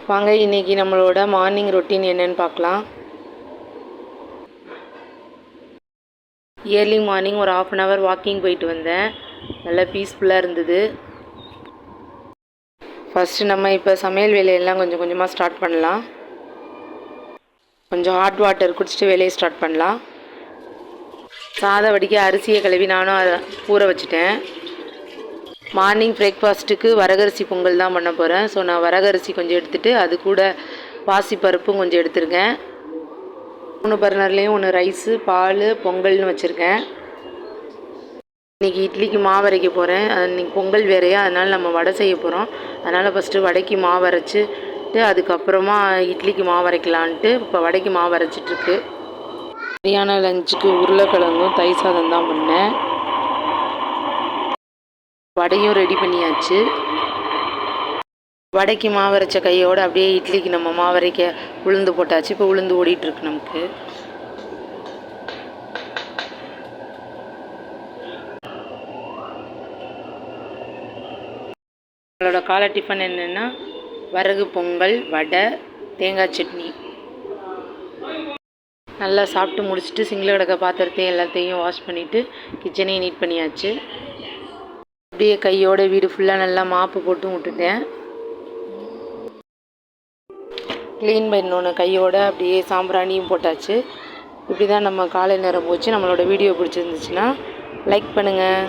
வாங்க இன்றைக்கி நம்மளோட மார்னிங் ரொட்டீன் என்னென்னு பார்க்கலாம். இயர்லி மார்னிங் ஒரு 1/2 hour வாக்கிங் போயிட்டு வந்தேன். நல்லா பீஸ்ஃபுல்லாக இருந்தது. ஃபஸ்ட்டு நம்ம இப்போ சமையல் வேலையெல்லாம் கொஞ்சம் கொஞ்சமாக ஸ்டார்ட் பண்ணலாம். கொஞ்சம் ஹாட் வாட்டர் குடிச்சிட்டு வேலையை ஸ்டார்ட் பண்ணலாம். சாதம் வடிக்க அரிசியை கழுவி நானும் அதை ஊற வச்சுட்டேன். மார்னிங் பிரேக்ஃபாஸ்ட்டுக்கு வரகரிசி பொங்கல் தான் பண்ண போகிறேன். ஸோ நான் வரகரிசி கொஞ்சம் எடுத்துகிட்டு அது கூட பாசிப்பருப்பும் கொஞ்சம் எடுத்துருக்கேன். 3 பர்னர்லேயும் 1 ரைஸு, பால், பொங்கல்னு வச்சுருக்கேன். இன்றைக்கி இட்லிக்கு மாவு அரைக்க போகிறேன். இன்றைக்கி பொங்கல் வேறையா, அதனால் நம்ம வடை செய்ய போகிறோம். அதனால் ஃபஸ்ட்டு வடைக்கு மாவு அரைச்சிட்டு அதுக்கப்புறமா இட்லிக்கு மாவு அரைக்கலான்ட்டு இப்போ வடைக்கு மாவு அரைச்சிட்ருக்கு. சரியான லஞ்சுக்கு உருளைக்கிழங்கும் தயிர் சாதம் தான் பண்ணேன். வடையும் ரெடி பண்ணியாச்சு. வடைக்கு மாவரைச்ச கையோடு அப்படியே இட்லிக்கு நம்ம மாவரைக்க உளுந்து போட்டாச்சு. இப்போ உளுந்து ஓடிட்டுருக்கு நமக்கு. நம்மளோட காலை டிஃபன் என்னென்னா வரகு பொங்கல், வடை, தேங்காய் சட்னி. நல்லா சாப்பிட்டு முடிச்சுட்டு சிங்கில் கிடக்க பாத்திரத்தையும் எல்லாத்தையும் வாஷ் பண்ணிவிட்டு கிச்சனையும் நீட் பண்ணியாச்சு. அப்படியே கையோட வீடு ஃபுல்லாக நல்லா மாப்பு போட்டும் விட்டுட்டேன். க்ளீன் பண்ணோன்னு கையோட அப்படியே சாம்பிராணியும் போட்டாச்சு. இப்படி தான் நம்ம காலை நேரம் போச்சு. நம்மளோட வீடியோ பிடிச்சிருந்துச்சுன்னா லைக் பண்ணுங்கள்.